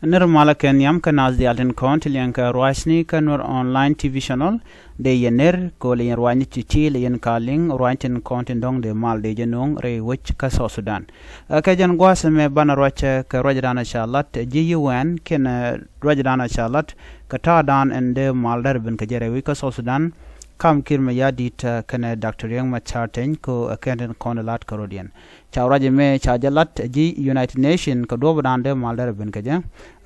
Nirmala Kenyam kanaz di alten kontilian ka ruasni kanur online TV channel de yener ko le ruani chichi le yen kaling ruanten kontin dong de mal de jenong re wich ka so Sudan. Ka jan gwasme bana ruacha ka rajadana shalat GUN ken rajadana shalat ka ta dan and de mal dar ben ka jere wi ka so Sudan kam kirma yadit kana Dr. Yang Macharten ko akenten konalat karodian. Chawraje me chajalat ji United Nation ko do badande maldar ben kaje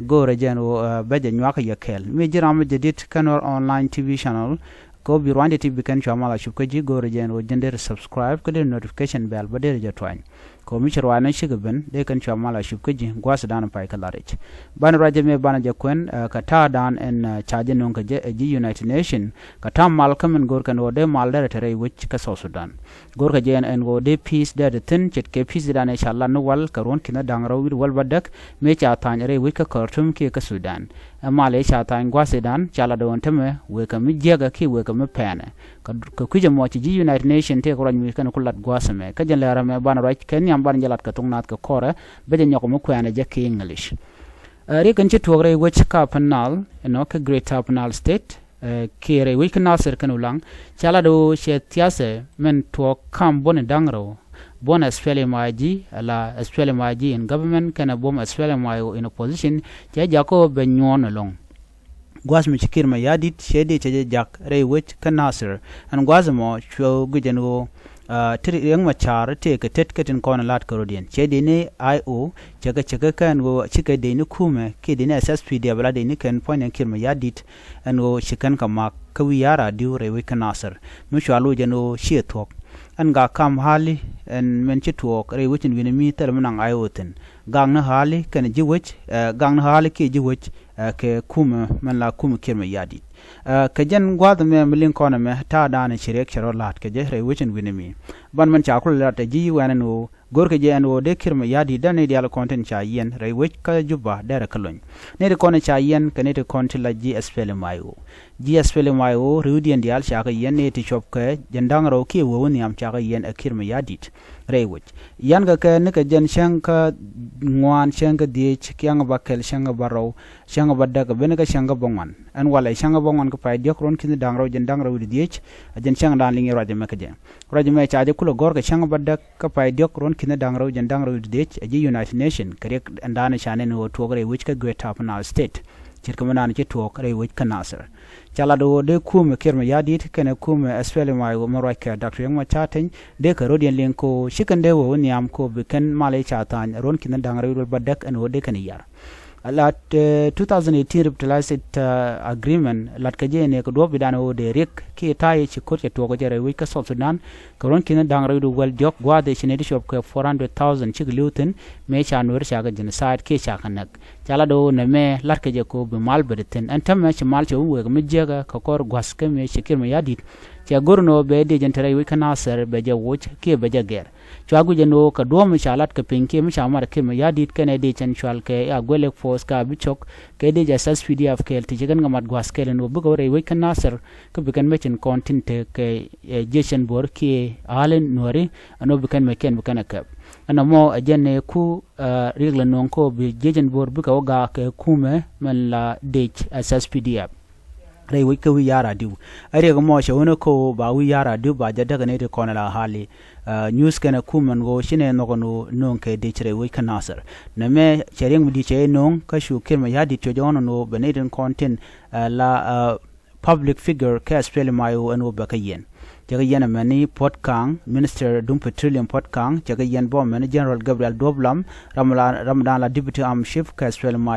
go rejen o beje nywaka yakel me jiram jedit kanor online TV channel ko bi rwande TV kan chamala shubkaji go rejen o jender subscribe ko de notification bell bade reje twany ko mi chirwana shigaben de kan chamala shubkaji gwas dan pai kalarich ban raje me bana jakwen ka ta dan en chaje non ka ji United Nation ka tam mal kamen gor kan o de maldar tere wich ka so Sudan gor ka jen en go de peace de tin chet ke peace dan inshallah no wal karon kina dangraw wal badak me cha tanyare wi ka kartum ke ka Sudan amale cha tan gwasidan chala do teme we ka mi jega ki we ka me pene ka kuje mo ci ji United Nation te ko ranmi kan kulat gwasame ka jen lera me ban right ken yam ban jalat ka thoknath ka kore be de nyoko mo kwene je ki English re kan ci togre wech ka panal no ka great panal state kire wi kan nasir kan ulang chala do che tiase men to kam bon dangro bon SPLM la SPLM in government kana bom SPLM in opposition che jako be nyon long gwas mi chikir ma yadit shede che jak re wich kan nasir an gwazmo cho gujeno tri yang machar te ka tet katin kona lat karodian chede ne IO chaka kan go chika de ni kume ke de ne SSPDF bla de ni kan point kirma yadit an go chikan kama kawiyara diu re wich kan nasir mi shwalu jeno shetok an ga kam hali en men chituok re wichin winimi terminang ayoten gang na hali kan jiwich gang na hali ke jiwich ke kuma man la kuma kirma yadit ka jan gwada me milin kona me ta dana shirek sharo lat ke je re wichin winimi ban man cha kul lat ji wanano gor ke je anwo de kirma yadi dan ne dial content cha yen re wich ka juba dara kalon ne de kona cha yen ka ne de content la ji SPLM rudian dial cha ka yen ne ti chop ka jandang ro ki wo ni am cha ka yen kirma yadit re wich yan ga ne ka jan shanka ngwan shanka die kyang bakel shanga baro shanga badda ka ben ka shanga bongwan an wala shanga bongwan ka pay diok ron kin dang ro di die jan shanga dan lingi raje me ka je raje me cha je kulo gor ka shanga badda ka pay diok ron kin dang ro di die ji United Nation kare andana chane no to gre which ka great panal state chirkamana ni to kare which ka nasir chala do de kum kirma yadit kana kum SPLM go maraka Dr. Yang Macharten de ka rodian lenko shikande wo niam ko biken male chatan ron kin dang ro badak an wode kan yar lat 2018 revitalized agreement lat ka je ne ko do bidano de riek ki tayi ci ko to ko jere wi ka South Sudan ko ron kin dang ro wal jok gwade ci ne di shop ko 400,000 ci gluten me cha nur cha ga genocide ke cha kanak chala do ne me lat ka je ko be mal bedeten an tam ci mal ci wo mi jega ko kor gwas ke me ci kirma yadit ci gorno be de jentere wi kana ser be je woch ke be je ger chwagu jeno ka do mi chalat ka pinke mi chamar ke me yadit kene de chen chwal ke agwele force ka bichok ke de SSPDF ke ti jigan ngamat gwas ke no bugo re wi kana ser ka bikan me chen content ke jeshen bor ki alen nori ano bikan me ken bikan ka ana mo ajene ku rigla non ko bi jeshen bor buka oga ke kume man la de SSPDF re wi ka wi yara diu are ga mo shono ko ba wi yara diu ba jada ga ne de kona la hali news kana kuman go shine no no non ke de chre wi kanasar na me chereng mudi che non ka shu kirma yadi to jono no beneden content la public figure ka SPLM anu ba kayen jaga yana mani potkang minister dum petroleum potkang jaga yan bom man general Gabriel Doblam ramadan la deputy am chief ka SPLM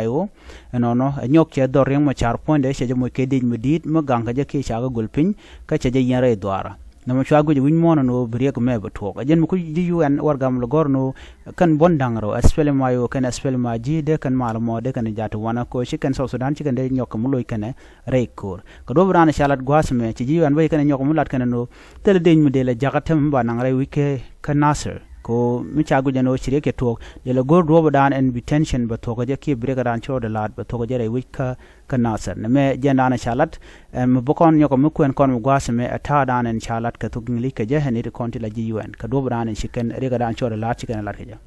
no nyok che do reng machar ponde che mo ke de medit mo ganga je ke cha ga gulpin ka che je yan re dwara nama chwagu je win mono no briek me ba tok ajen mu ku di UN wargam lo gorno kan bondangro SPLM kan SPLM de kan malmo de kan jatu wana ko shi kan South Sudan ci kan de nyok mu loy kan reekor ko do brana shalat gwasme ci UN bay kan nyok mu lat kan no tel deñ mu de la jagatam ba nang re wike kan nasir ko mi chagu jano chire ke tok de la gor do dan en detention ba tok je ki breka dan cho de lat ba tok je re wika kanasar ne me jendana shalat me bokon nyoko mu kuen kon mu gwasme ata dan en shalat ka to ngli ke je ne de konti la ji UN ka do dan en shiken re ga dan cho de lat chiken lat ke je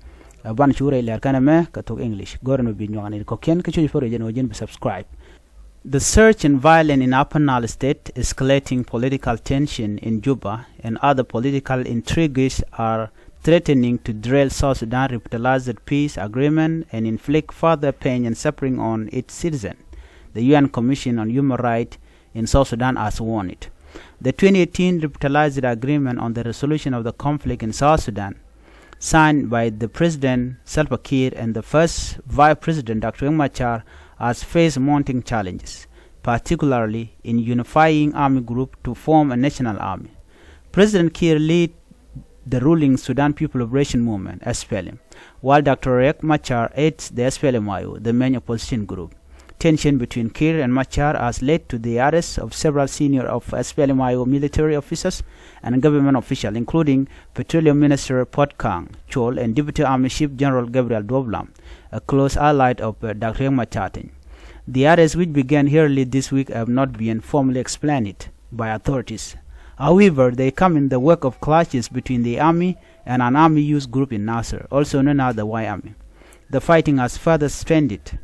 ban chure ler kana me ka tok English gorno bi nyongani ko ken ka chui foro jeno jen subscribe. The surge in violence in Upper Nile State, escalating political tension in Juba, and other political intrigues are threatening to derail South Sudan's revitalized peace agreement and inflict further pain and suffering on its citizens. The UN Commission on Human Rights in South Sudan has warned it. The 2018 revitalized agreement on the resolution of the conflict in South Sudan, signed by the President Salva Kiir and the first Vice President Dr. Machar, has faced mounting challenges, particularly in unifying army groups to form a national army. President Kiir led the ruling Sudan People Liberation Movement (SPLM), while Dr. Riek Machar aids the SPLM, the main opposition group. Tension between Kiir and Machar has led to the arrest of several senior of SPLM military officers and government officials, including Petroleum Minister Potkang Chol and Deputy Army Chief General Gabriel Doblam, a close ally of Dr. Riek Machar. The arrests, which began early this week, have not been formally explained by authorities. However, they come in the wake of clashes between the army and an army youth group in Nasser, also known as the Y Army. The fighting has further stranded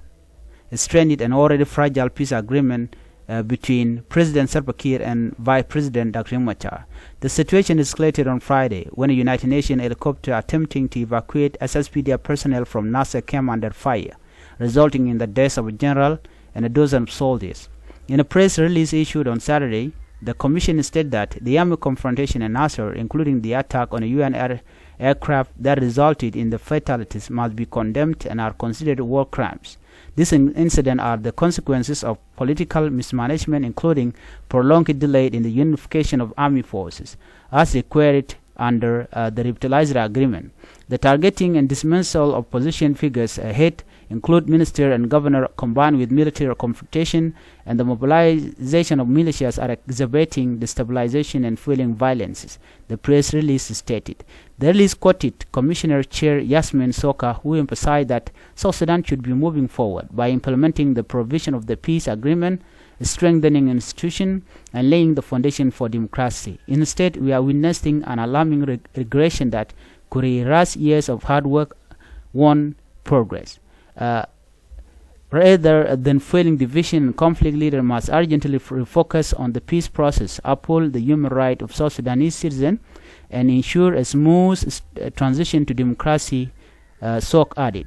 an already fragile peace agreement between President Salva Kiir and Vice President Dr. Machar. The situation escalated on Friday when a United Nations helicopter attempting to evacuate SSPDF personnel from Nasser came under fire, resulting in the deaths of a general and a dozen soldiers. In a press release issued on Saturday, the Commission stated that the army confrontation in Nasser, including the attack on a UN aircraft that resulted in the fatalities, must be condemned and are considered war crimes. These incidents are the consequences of political mismanagement, including prolonged delay in the unification of army forces, as required under the revitalized agreement. The targeting and dismissal of opposition figures ahead include minister and governor, combined with military confrontation, and the mobilization of militias are exacerbating destabilization and fueling violences, the press release stated. The release quoted Commissioner Chair Yasmin Soka, who emphasized that South Sudan should be moving forward by implementing the provision of the peace agreement, strengthening institutions, and laying the foundation for democracy. Instead, we are witnessing an alarming regression that could erase years of hard work, won progress. Rather than fueling division and conflict, leaders must urgently refocus on the peace process, uphold the human rights of South Sudanese citizens, and ensure a smooth transition to democracy, Sok added.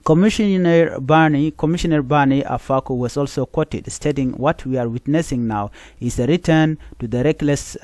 Commissioner Barney Afako was also quoted, stating, "What we are witnessing now is a return to the reckless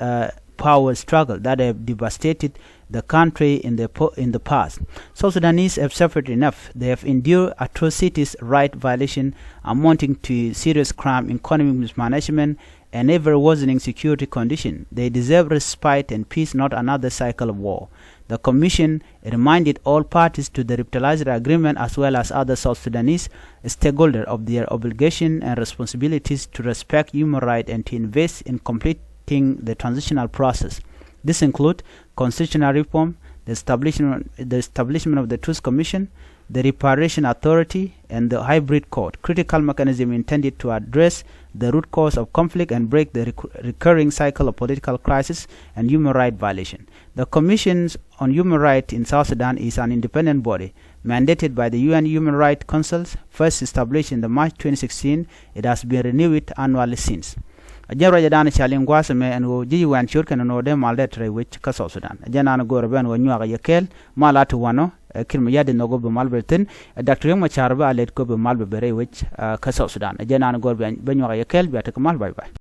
power struggle that have devastated the country in the past. South Sudanese have suffered enough. They have endured atrocities, right violation, amounting to serious crime, economic mismanagement, and ever-worsening security conditions. They deserve respite and peace, not another cycle of war." The Commission reminded all parties to the revitalized agreement, as well as other South Sudanese stakeholders, of their obligation and responsibilities to respect human rights and to invest in completing the transitional process. This includes constitutional reform, the establishment of the Truth Commission, the Reparation Authority, and the Hybrid Court, critical mechanism intended to address the root cause of conflict and break the recurring cycle of political crisis and human rights violation. The Commission on Human Rights in South Sudan is an independent body mandated by the UN Human Rights Council, first established in the March 2016. It has been renewed annually since. Ajaro jadana chaling gwasame and wo ji wan shurkan no de malde tre which ka South Sudan. Ajana na go ben wo nyuga yekel malatu wano kirma yade no go be malberten Dr. Machar ba let go be malbe bere which ka South Sudan. Ajana na go ben nyuga yekel biata ka mal bye bye.